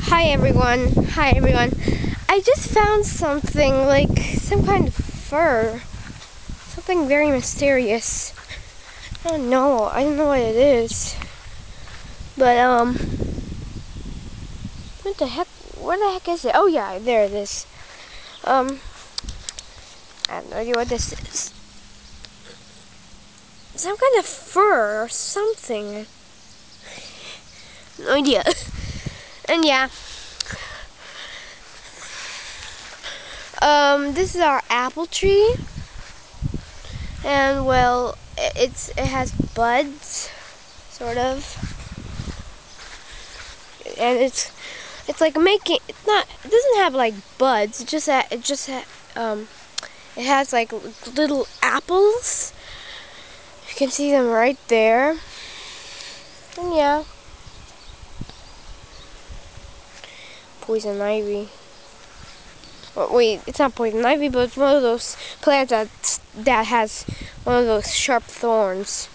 Hi everyone. I just found something like some kind of fur. Something very mysterious. I don't know what it is. But what the heck is it? Oh yeah, there it is. I have no idea what this is. Some kind of fur or something. No idea. And yeah. This is our apple tree, and well, it has buds, sort of, and it's like making it doesn't have like buds. It has like little apples. You can see them right there, and yeah, poison ivy. Well, wait, it's not poison ivy, but it's one of those plants that has one of those sharp thorns.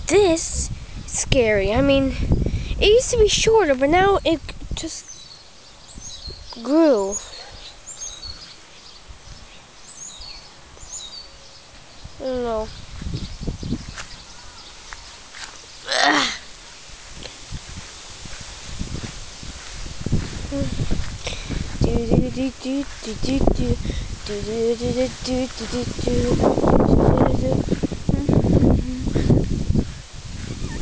This is scary. I mean, it used to be shorter, but now it just grew. I don't know. Ugh.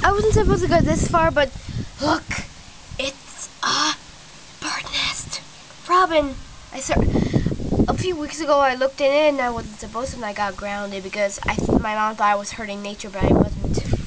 I wasn't supposed to go this far, but look, it's a bird nest. Robin, a few weeks ago I looked in it and I wasn't supposed to, and I got grounded because my mom thought I was hurting nature, but I wasn't.